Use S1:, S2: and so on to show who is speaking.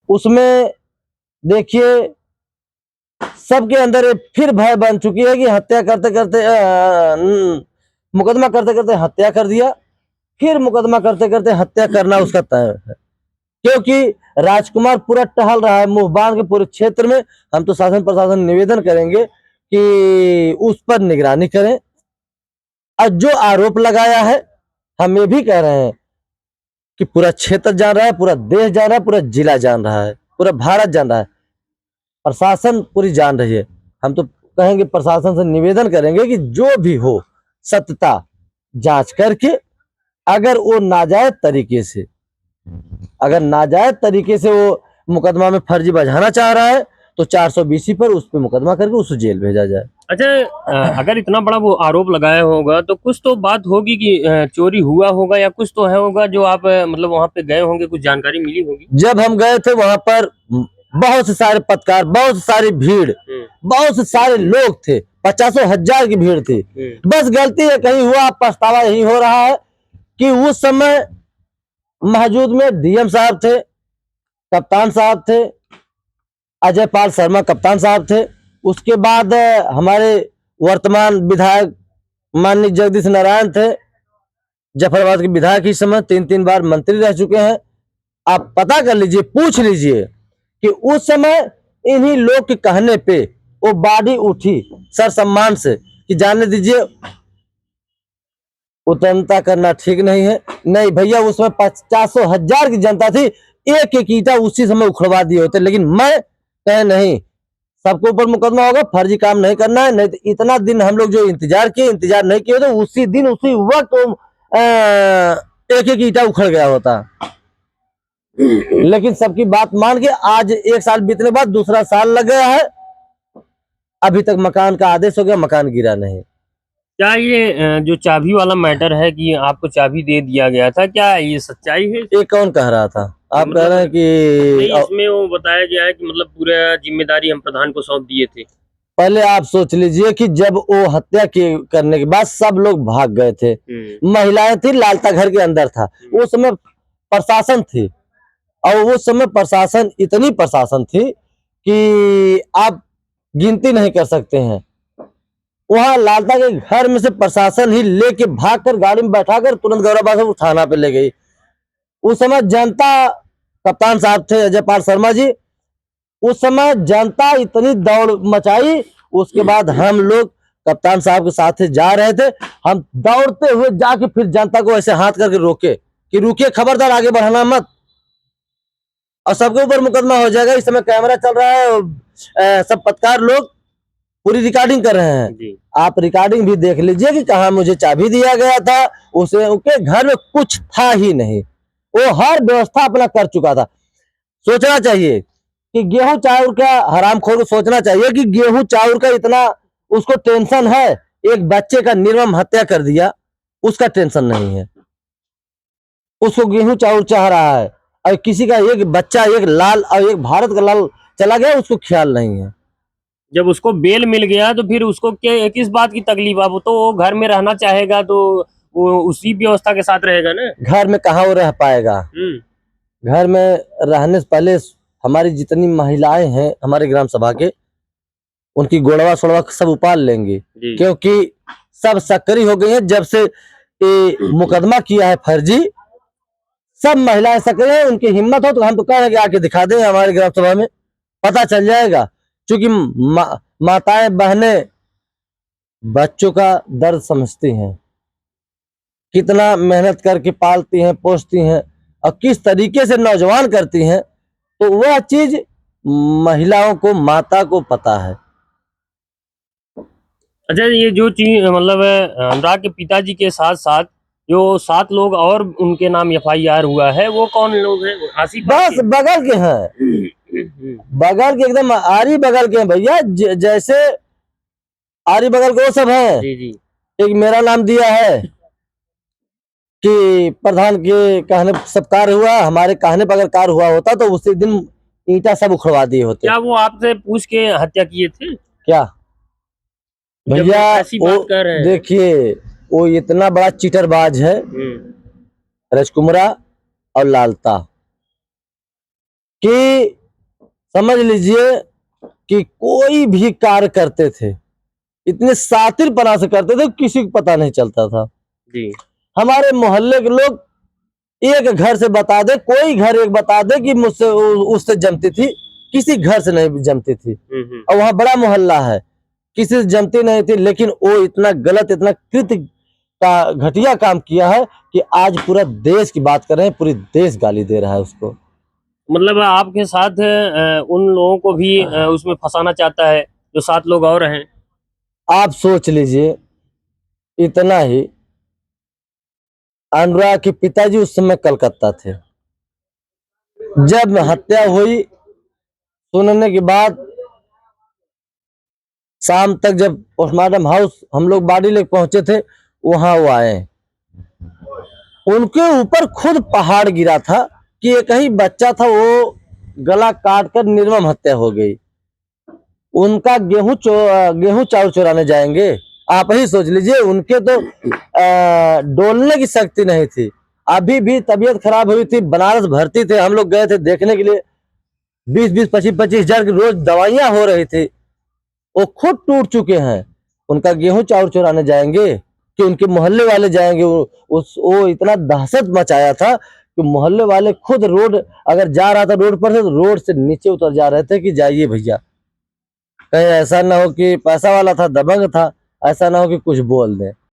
S1: उसमें देखिए सबके अंदर फिर भय बन चुकी है कि हत्या करते करते मुकदमा करते करते हत्या कर दिया, फिर मुकदमा करते करते हत्या करना उसका तय है। क्योंकि राजकुमार पूरा टहल रहा है मुंह बांध के पूरे क्षेत्र में। हम तो शासन प्रशासन निवेदन करेंगे कि उस पर निगरानी करें, और जो आरोप लगाया है हम ये भी कह रहे हैं कि पूरा क्षेत्र जान रहा है, पूरा देश जान रहा है, पूरा जिला जान रहा है, पूरा भारत जान रहा है, प्रशासन पूरी जान रही है। हम तो कहेंगे, प्रशासन से निवेदन करेंगे कि जो भी हो सत्यता जांच करके, अगर वो नाजायज तरीके से वो मुकदमा में फर्जी बजाना चाह रहा है तो 420 पर उस पर मुकदमा करके उसको जेल भेजा जाए।
S2: अच्छा, अगर इतना बड़ा वो आरोप लगाया होगा तो कुछ तो बात होगी कि चोरी हुआ होगा या कुछ तो है होगा जो आप मतलब वहां पे गए होंगे, कुछ जानकारी मिली होगी।
S1: जब हम गए थे वहां पर बहुत से सारे पत्रकार, बहुत सारी भीड़, बहुत से सारे लोग थे, 50,000 की भीड़ थी। बस गलती है कहीं हुआ, पछतावा यही हो रहा है कि उस समय मौजूद में डीएम साहब थे, कप्तान साहब थे, अजय पाल शर्मा कप्तान साहब थे। उसके बाद हमारे वर्तमान विधायक माननीय जगदीश नारायण थे, जफराबाद के विधायक। इस समय 3 बार मंत्री रह चुके हैं। आप पता कर लीजिए, पूछ लीजिए कि उस समय इन्हीं लोग के कहने पे वो बाडी उठी सर सम्मान से कि जाने दीजिए, उतरता करना ठीक नहीं है। नहीं भैया, उसमें 50,000 की जनता थी, एक एक ईटा उसी समय उखड़वा दिए होते। लेकिन मैं कहे नहीं, सबके ऊपर मुकदमा होगा, फर्जी काम नहीं करना है। नहीं तो इतना दिन हम लोग जो इंतजार नहीं किए तो उसी दिन उसी वक्त एक एक ईटा उखड़ गया होता। लेकिन सबकी बात मान के आज 1 साल बीतने बाद दूसरा साल लग गया है, अभी तक मकान का आदेश हो गया, मकान गिरा नहीं।
S2: क्या ये जो चाबी वाला मैटर है कि आपको चाबी दे दिया गया था, क्या ये सच्चाई है?
S1: ये कौन कह रहा था? आप
S2: मतलब
S1: कह रहे हैं कि
S2: नहीं, इसमें वो बताया गया है कि मतलब पूरा जिम्मेदारी हम प्रधान को सौंप दिए थे।
S1: पहले आप सोच लीजिए कि जब वो हत्या करने के बाद सब लोग भाग गए थे, महिलाएं थी, लालता घर के अंदर था, उस समय प्रशासन थी, और उस समय प्रशासन इतनी प्रशासन थी कि आप गिनती नहीं कर सकते हैं। वहां लालता के घर में से प्रशासन ही लेके भागकर गाड़ी में बैठाकर तुरंत गौरव थाना पे ले गई। उस समय जनता, कप्तान साहब थे अजय पाल शर्मा जी, उस समय जनता इतनी दौड़ मचाई। उसके बाद हम लोग कप्तान साहब के साथ जा रहे थे, हम दौड़ते हुए जाके फिर जनता को ऐसे हाथ करके रोके कि रुकिए, खबरदार आगे बढ़ाना मत, और सबके ऊपर मुकदमा हो जाएगा। इस समय कैमरा चल रहा है, सब पत्रकार लोग पूरी रिकॉर्डिंग कर रहे हैं। आप रिकॉर्डिंग भी देख लीजिए कि कहा मुझे चाबी दिया गया था, उसे उनके घर में कुछ था ही नहीं, वो हर व्यवस्था अपना कर चुका था। सोचना चाहिए कि गेहूं चावल का हरामखोर को सोचना चाहिए कि गेहूं चावल का इतना उसको टेंशन है, एक बच्चे का निर्मम हत्या कर दिया, उसका टेंशन नहीं है। उसको गेहूं चावल चाह रहा है, और किसी का एक बच्चा, एक लाल और एक भारत का लाल चला गया, उसको ख्याल नहीं है।
S2: जब उसको बेल मिल गया तो फिर उसको क्या, किस बात की तकलीफ? अब तो वो घर में रहना चाहेगा तो वो उसी व्यवस्था के साथ रहेगा ना।
S1: घर में कहाँ वो रह पाएगा? घर में रहने से पहले हमारी जितनी महिलाएं हैं हमारे ग्राम सभा के, उनकी गोड़वा सोड़वा सब उपाल लेंगे, क्योंकि सब सक्री हो गई हैं। जब से ये मुकदमा किया है फर्जी, सब महिलाएं सक्रिय हैं। उनकी हिम्मत हो तो हम तो कह रहे हैं कि आके दिखा दें हमारे ग्राम सभा में, पता चल जाएगा। क्योंकि माताएं बहनें बच्चों का दर्द समझती हैं, कितना मेहनत करके पालती हैं, पोसती हैं, और किस तरीके से नौजवान करती हैं, तो वह चीज महिलाओं को, माता को पता है।
S2: अच्छा, ये जो चीज मतलब अनुराग के पिताजी के साथ साथ जो 7 लोग और उनके नाम एफआईआर हुआ है, वो कौन लोग हैं? आसिफ
S1: बस बगल के हैं, बगल के, एकदम आरी बगल के हैं भैया। जैसे आरी बगल के वो सब हैं। एक मेरा नाम दिया है कि प्रधान के कहने सब कार्य हुआ, हमारे कहने पर अगर कार्य हुआ होता तो उसी दिन ईंटा सब उखड़वा दिए होते।
S2: क्या वो आपसे पूछ के हत्या किए थे
S1: क्या भैया? देखिए, वो इतना बड़ा चीटरबाज है, राजकुमार और लालता। कि समझ लीजिए कि कोई भी कार्य करते थे, इतने शातिरपना से करते थे, किसी को पता नहीं चलता था।
S2: जी।
S1: हमारे मोहल्ले के लोग एक घर से बता दे, कोई घर एक बता दे कि मुझसे उससे जमती थी, किसी घर से नहीं जमती थी। और वहाँ बड़ा मोहल्ला है, किसी से जमती नहीं थी, लेकिन वो इतना गलत, इतना कृत्य का घटिया काम किया है कि आज पूरा देश की बात कर रहे हैं, पूरी देश गाली दे रहा है उसको।
S2: मतलब आपके साथ उन लोगों को भी उसमें फंसाना चाहता है, जो 7 लोग और हैं।
S1: आप सोच लीजिए, इतना ही अनुराग के पिताजी उस समय कलकत्ता थे। जब हत्या हुई, सुनने के बाद शाम तक जब पोस्टमार्टम हाउस हम लोग बॉडी लेके पहुंचे थे, वहां वो आए। उनके ऊपर खुद पहाड़ गिरा था कि एक ही बच्चा था, वो गला काट कर निर्मम हत्या हो गई। उनका गेहूं चावल चुराने जाएंगे, आप ही सोच लीजिए। उनके तो डोलने की शक्ति नहीं थी। अभी भी तबीयत खराब हुई थी, बनारस भर्ती थे, हम लोग गए थे देखने के लिए। 20-20, 25-25 हजार की रोज दवाइयां हो रही थी। वो खुद टूट चुके हैं। उनका गेहूं चावल चुराने जाएंगे कि उनके मोहल्ले वाले जाएंगे? वो इतना दहशत मचाया था कि मोहल्ले वाले खुद रोड, अगर जा रहा था रोड पर से, तो रोड से नीचे उतर जा रहे थे कि जाइए भैया, कहीं ऐसा ना हो कि पैसा वाला था, दबंग था, ऐसा ना हो कि कुछ बोल दे।